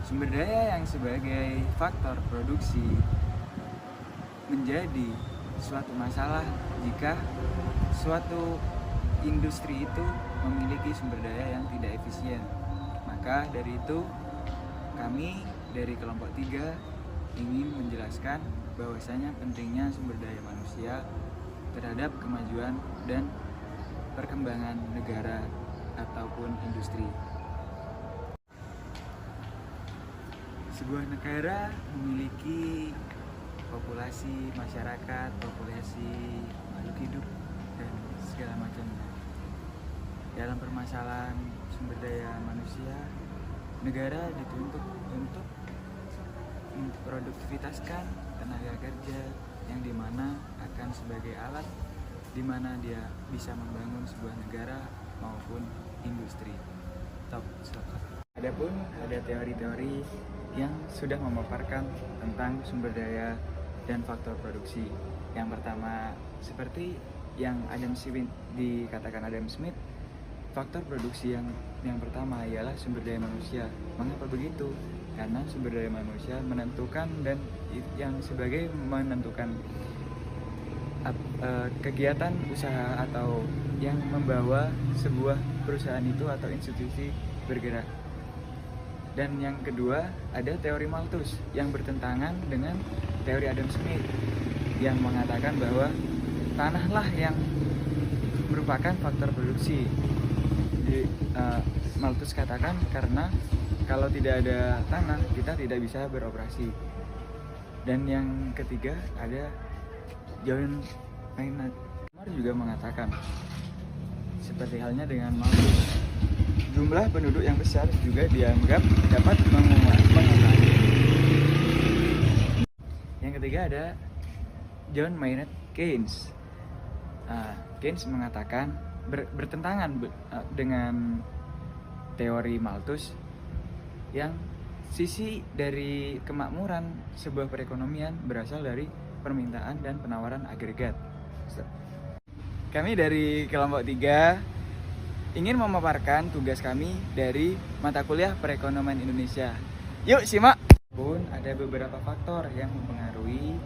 Sumber daya yang sebagai faktor produksi menjadi suatu masalah jika suatu industri itu memiliki sumber daya yang tidak efisien. Maka dari itu kami dari kelompok 3 ingin menjelaskan bahwasanya pentingnya sumber daya manusia terhadap kemajuan dan perkembangan negara ataupun industri. Sebuah negara memiliki populasi masyarakat, populasi makhluk hidup, dan segala macamnya. Dalam permasalahan sumber daya manusia, negara dituntut untuk memproduktivitaskan tenaga kerja yang dimana akan sebagai alat dimana dia bisa membangun sebuah negara maupun industri. Adapun ada teori-teori yang sudah memaparkan tentang sumber daya dan faktor produksi. Yang pertama, seperti yang dikatakan Adam Smith, faktor produksi yang pertama ialah sumber daya manusia. Mengapa begitu? Karena sumber daya manusia menentukan dan yang sebagai menentukan kegiatan usaha atau yang membawa sebuah perusahaan itu atau institusi bergerak. Dan yang kedua, ada teori Malthus yang bertentangan dengan teori Adam Smith yang mengatakan bahwa tanahlah yang merupakan faktor produksi. Jadi, Malthus katakan karena kalau tidak ada tanah, kita tidak bisa beroperasi. Dan yang ketiga ada John Maynard juga mengatakan seperti halnya dengan Malthus, jumlah penduduk yang besar juga dianggap dapat mengurangi. Yang ketiga ada John Maynard Keynes. Keynes mengatakan bertentangan dengan teori Malthus yang sisi dari kemakmuran sebuah perekonomian berasal dari permintaan dan penawaran agregat. Kami dari kelompok 3 ingin memaparkan tugas kami dari mata kuliah Perekonomian Indonesia. Yuk simak! Pun ada beberapa faktor yang mempengaruhi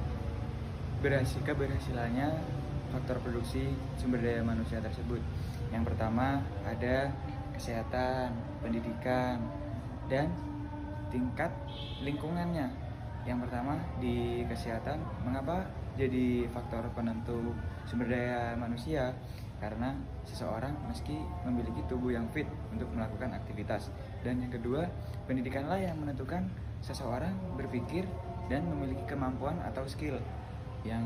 keberhasilannya faktor produksi sumber daya manusia tersebut. Yang pertama ada kesehatan, pendidikan, dan tingkat lingkungannya. Yang pertama di kesehatan, mengapa jadi faktor penentu sumber daya manusia? Karena seseorang meski memiliki tubuh yang fit untuk melakukan aktivitas. Dan yang kedua, pendidikanlah yang menentukan seseorang berpikir dan memiliki kemampuan atau skill yang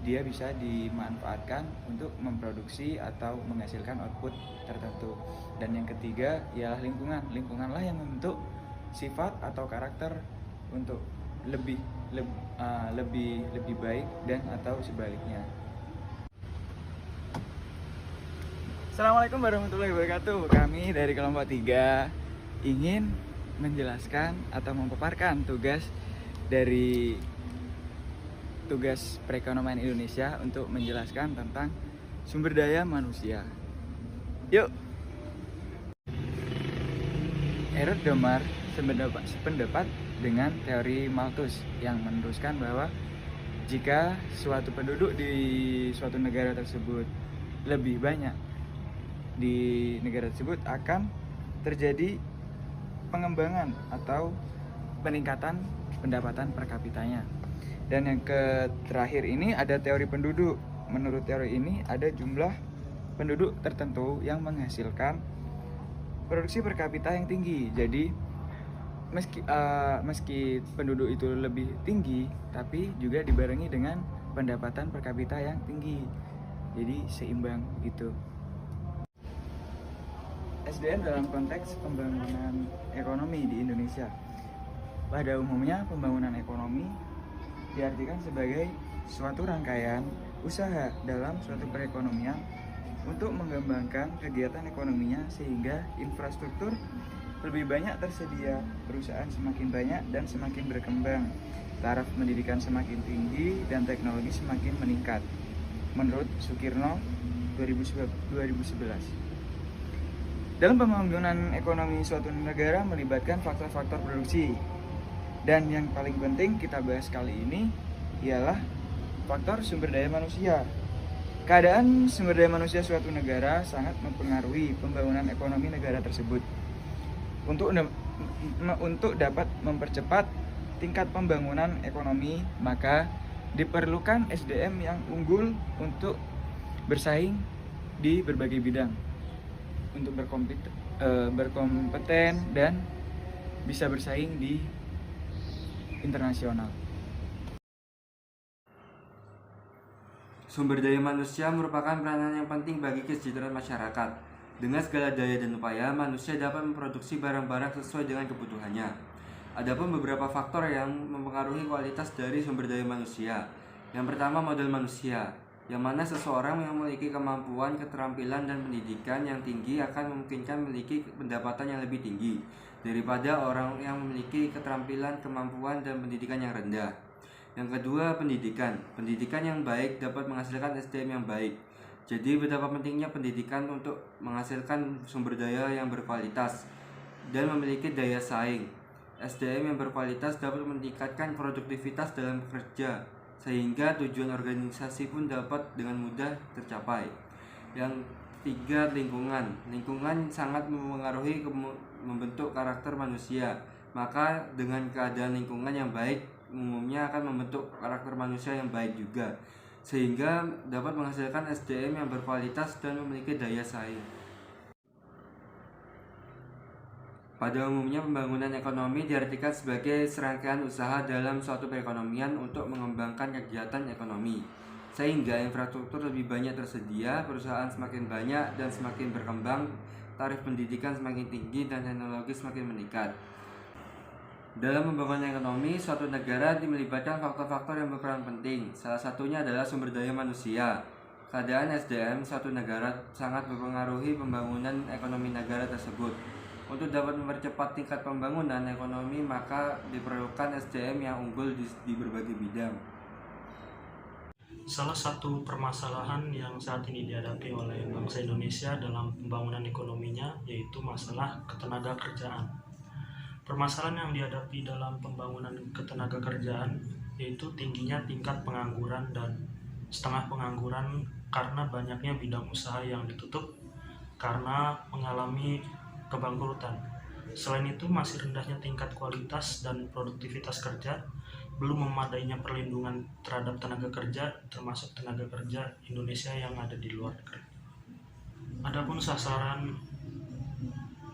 dia bisa dimanfaatkan untuk memproduksi atau menghasilkan output tertentu. Dan yang ketiga ialah lingkunganlah yang membentuk sifat atau karakter untuk lebih baik dan atau sebaliknya. Assalamualaikum warahmatullahi wabarakatuh. Kami dari kelompok 3 ingin menjelaskan atau memaparkan tugas Perekonomian Indonesia untuk menjelaskan tentang sumber daya manusia. Yuk. Erod Domar sependapat dengan teori Malthus yang meneruskan bahwa jika suatu penduduk di suatu negara tersebut lebih banyak, di negara tersebut akan terjadi pengembangan atau peningkatan pendapatan per kapitanya. Dan yang terakhir ini ada teori penduduk. Menurut teori ini ada jumlah penduduk tertentu yang menghasilkan produksi per kapita yang tinggi. Jadi meski penduduk itu lebih tinggi, tapi juga dibarengi dengan pendapatan per kapita yang tinggi. Jadi seimbang gitu. SDM dalam konteks pembangunan ekonomi di Indonesia. Pada umumnya pembangunan ekonomi diartikan sebagai suatu rangkaian usaha dalam suatu perekonomian untuk mengembangkan kegiatan ekonominya sehingga infrastruktur lebih banyak tersedia, perusahaan semakin banyak dan semakin berkembang, taraf pendidikan semakin tinggi dan teknologi semakin meningkat. Menurut Sukirno 2011. Dalam pembangunan ekonomi suatu negara melibatkan faktor-faktor produksi. Dan yang paling penting kita bahas kali ini ialah faktor sumber daya manusia. Keadaan sumber daya manusia suatu negara sangat mempengaruhi pembangunan ekonomi negara tersebut. Untuk dapat mempercepat tingkat pembangunan ekonomi, maka diperlukan SDM yang unggul untuk bersaing di berbagai bidang, untuk berkompeten dan bisa bersaing di internasional. Sumber daya manusia merupakan peranan yang penting bagi kesejahteraan masyarakat. Dengan segala daya dan upaya, manusia dapat memproduksi barang-barang sesuai dengan kebutuhannya. Adapun beberapa faktor yang mempengaruhi kualitas dari sumber daya manusia. Yang pertama, modal manusia, yang mana seseorang yang memiliki kemampuan, keterampilan, dan pendidikan yang tinggi akan memungkinkan memiliki pendapatan yang lebih tinggi daripada orang yang memiliki keterampilan, kemampuan, dan pendidikan yang rendah. Yang kedua, pendidikan. Pendidikan yang baik dapat menghasilkan SDM yang baik. Jadi betapa pentingnya pendidikan untuk menghasilkan sumber daya yang berkualitas dan memiliki daya saing. SDM yang berkualitas dapat meningkatkan produktivitas dalam bekerja, sehingga tujuan organisasi pun dapat dengan mudah tercapai. Yang tiga, lingkungan. Lingkungan sangat mempengaruhi membentuk karakter manusia. Maka dengan keadaan lingkungan yang baik, umumnya akan membentuk karakter manusia yang baik juga, sehingga dapat menghasilkan SDM yang berkualitas dan memiliki daya saing. Pada umumnya, pembangunan ekonomi diartikan sebagai serangkaian usaha dalam suatu perekonomian untuk mengembangkan kegiatan ekonomi, sehingga infrastruktur lebih banyak tersedia, perusahaan semakin banyak dan semakin berkembang, tarif pendidikan semakin tinggi, dan teknologi semakin meningkat. Dalam pembangunan ekonomi, suatu negara melibatkan faktor-faktor yang berperan penting. Salah satunya adalah sumber daya manusia. Keadaan SDM suatu negara sangat mempengaruhi pembangunan ekonomi negara tersebut. Untuk dapat mempercepat tingkat pembangunan ekonomi, maka diperlukan SDM yang unggul di berbagai bidang. Salah satu permasalahan yang saat ini dihadapi oleh bangsa Indonesia dalam pembangunan ekonominya yaitu masalah ketenagakerjaan. Permasalahan yang dihadapi dalam pembangunan ketenagakerjaan yaitu tingginya tingkat pengangguran dan setengah pengangguran karena banyaknya bidang usaha yang ditutup karena mengalami kebangkrutan. Selain itu, masih rendahnya tingkat kualitas dan produktivitas kerja, belum memadainya perlindungan terhadap tenaga kerja, termasuk tenaga kerja Indonesia yang ada di luar negeri. Adapun sasaran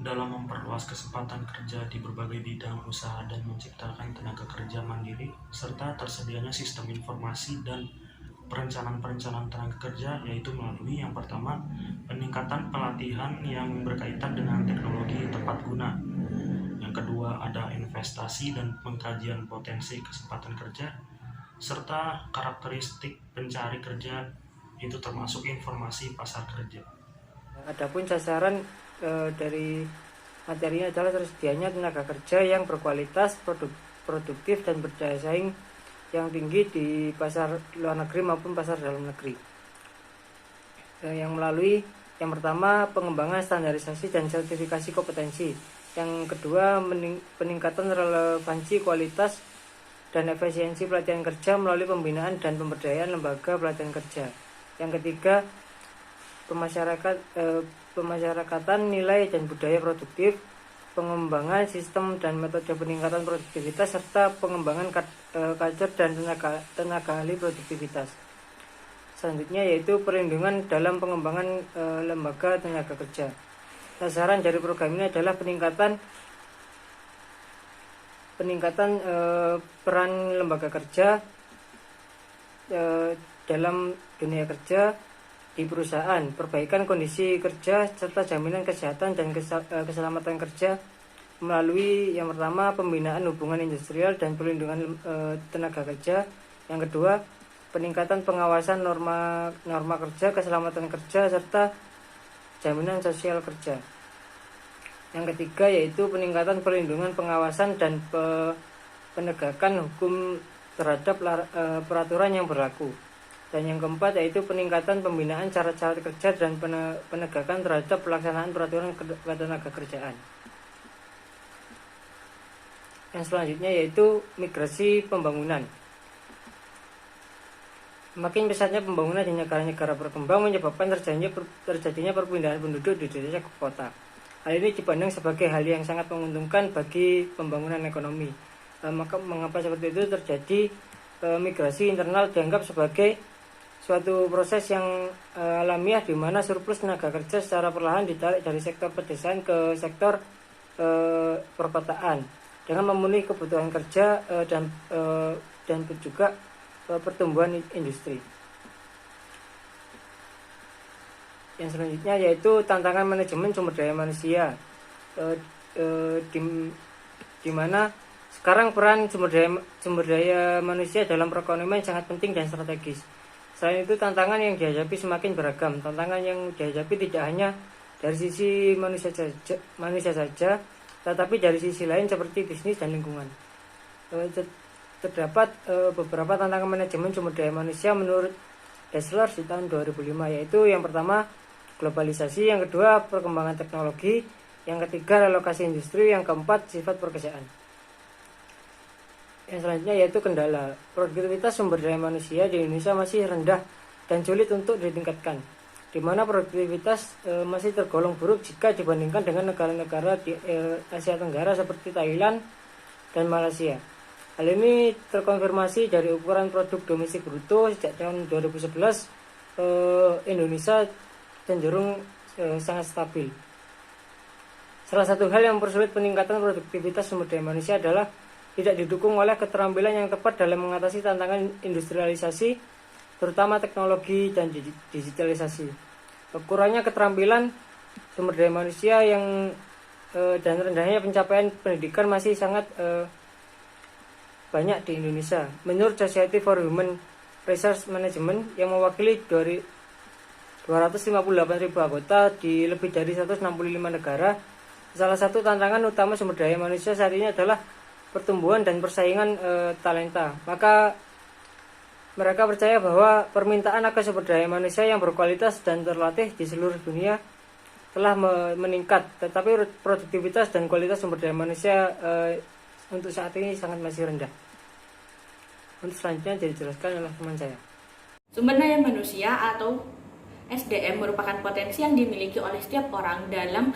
dalam memperluas kesempatan kerja di berbagai bidang usaha dan menciptakan tenaga kerja mandiri, serta tersedianya sistem informasi dan perencanaan tenaga kerja, yaitu melalui yang pertama, peningkatan pelatihan yang berkaitan dengan teknologi tepat guna. Yang kedua, ada investasi dan pengkajian potensi kesempatan kerja, serta karakteristik pencari kerja, itu termasuk informasi pasar kerja. Adapun sasaran dari materinya adalah tersedianya tenaga kerja yang berkualitas, produktif dan berdaya saing yang tinggi di pasar luar negeri maupun pasar dalam negeri. Yang melalui yang pertama, pengembangan standarisasi dan sertifikasi kompetensi. Yang kedua, peningkatan relevansi kualitas dan efisiensi pelatihan kerja melalui pembinaan dan pemberdayaan lembaga pelatihan kerja. Yang ketiga, pemasyarakatan nilai dan budaya produktif, pengembangan sistem dan metode peningkatan produktivitas, serta pengembangan culture dan tenaga ahli produktivitas. Selanjutnya yaitu perlindungan dalam pengembangan lembaga tenaga kerja. Sasaran dari program ini adalah peningkatan peran lembaga kerja dalam dunia kerja di perusahaan, perbaikan kondisi kerja serta jaminan kesehatan dan keselamatan kerja melalui yang pertama, pembinaan hubungan industrial dan perlindungan tenaga kerja. Yang kedua, peningkatan pengawasan norma kerja, keselamatan kerja serta jaminan sosial kerja. Yang ketiga yaitu peningkatan perlindungan, pengawasan dan penegakan hukum terhadap peraturan yang berlaku. Dan yang keempat yaitu peningkatan pembinaan cara-cara kerja dan penegakan terhadap pelaksanaan peraturan ketenaga kerjaan. Yang selanjutnya yaitu migrasi pembangunan. Makin pesatnya pembangunan di negara-negara berkembang menyebabkan terjadinya perpindahan penduduk di desa ke kota. Hal ini dipandang sebagai hal yang sangat menguntungkan bagi pembangunan ekonomi. Maka mengapa seperti itu terjadi? Migrasi internal dianggap sebagai suatu proses yang alamiah di mana surplus tenaga kerja secara perlahan ditarik dari sektor pedesaan ke sektor perkotaan dengan memenuhi kebutuhan kerja dan juga pertumbuhan industri. Yang selanjutnya yaitu tantangan manajemen sumber daya manusia, di mana sekarang peran sumber daya manusia dalam perekonomian sangat penting dan strategis. Selain itu, tantangan yang dihadapi semakin beragam. Tantangan yang dihadapi tidak hanya dari sisi manusia saja, tetapi dari sisi lain seperti bisnis dan lingkungan. Terdapat beberapa tantangan manajemen sumber daya manusia menurut Dassler di tahun 2005, yaitu yang pertama globalisasi, yang kedua perkembangan teknologi, yang ketiga relokasi industri, yang keempat sifat pekerjaan. Yang selanjutnya yaitu kendala. Produktivitas sumber daya manusia di Indonesia masih rendah dan sulit untuk ditingkatkan, di mana produktivitas masih tergolong buruk jika dibandingkan dengan negara-negara di Asia Tenggara seperti Thailand dan Malaysia. Hal ini terkonfirmasi dari ukuran produk domestik bruto. Sejak tahun 2011 Indonesia cenderung sangat stabil. Salah satu hal yang mempersulit peningkatan produktivitas sumber daya manusia adalah tidak didukung oleh keterampilan yang tepat dalam mengatasi tantangan industrialisasi, terutama teknologi dan digitalisasi. Kurangnya keterampilan sumber daya manusia dan rendahnya pencapaian pendidikan masih sangat banyak di Indonesia. Menurut Society for Human Resource Management yang mewakili 258.000 anggota di lebih dari 165 negara, salah satu tantangan utama sumber daya manusia saat ini adalah pertumbuhan dan persaingan talenta. Maka mereka percaya bahwa permintaan akan sumber daya manusia yang berkualitas dan terlatih di seluruh dunia telah meningkat, tetapi produktivitas dan kualitas sumber daya manusia untuk saat ini sangat masih rendah. Untuk selanjutnya dijelaskan oleh teman saya. Sumber daya manusia atau SDM merupakan potensi yang dimiliki oleh setiap orang dalam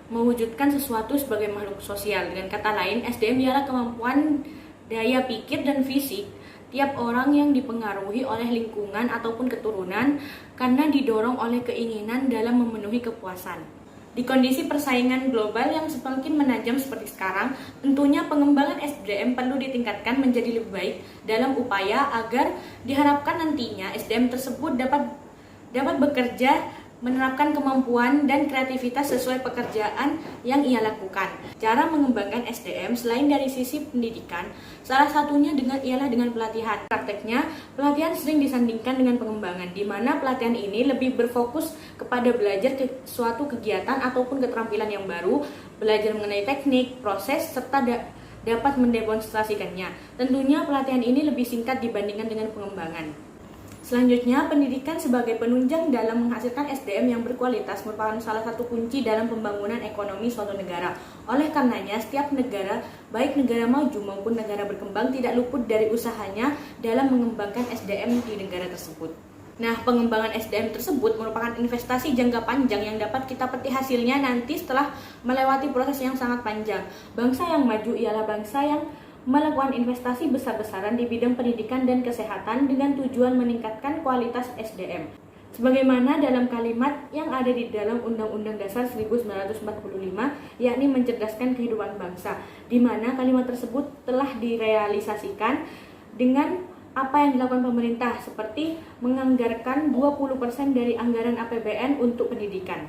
mewujudkan sesuatu sebagai makhluk sosial. Dengan kata lain, SDM ialah kemampuan daya pikir dan fisik tiap orang yang dipengaruhi oleh lingkungan ataupun keturunan karena didorong oleh keinginan dalam memenuhi kepuasan. Di kondisi persaingan global yang semakin menajam seperti sekarang, tentunya pengembangan SDM perlu ditingkatkan menjadi lebih baik dalam upaya agar diharapkan nantinya SDM tersebut dapat bekerja, menerapkan kemampuan dan kreativitas sesuai pekerjaan yang ia lakukan. Cara mengembangkan SDM selain dari sisi pendidikan, salah satunya ialah dengan pelatihan. Prakteknya, pelatihan sering disandingkan dengan pengembangan, di mana pelatihan ini lebih berfokus kepada belajar suatu kegiatan ataupun keterampilan yang baru, belajar mengenai teknik, proses, serta dapat mendemonstrasikannya. Tentunya pelatihan ini lebih singkat dibandingkan dengan pengembangan. Selanjutnya, pendidikan sebagai penunjang dalam menghasilkan SDM yang berkualitas merupakan salah satu kunci dalam pembangunan ekonomi suatu negara. Oleh karenanya, setiap negara, baik negara maju maupun negara berkembang, tidak luput dari usahanya dalam mengembangkan SDM di negara tersebut. Nah, pengembangan SDM tersebut merupakan investasi jangka panjang yang dapat kita petik hasilnya nanti setelah melewati proses yang sangat panjang. Bangsa yang maju ialah bangsa yang melakukan investasi besar-besaran di bidang pendidikan dan kesehatan dengan tujuan meningkatkan kualitas SDM. Sebagaimana dalam kalimat yang ada di dalam Undang-Undang Dasar 1945, yakni mencerdaskan kehidupan bangsa, di mana kalimat tersebut telah direalisasikan dengan apa yang dilakukan pemerintah, seperti menganggarkan 20% dari anggaran APBN untuk pendidikan.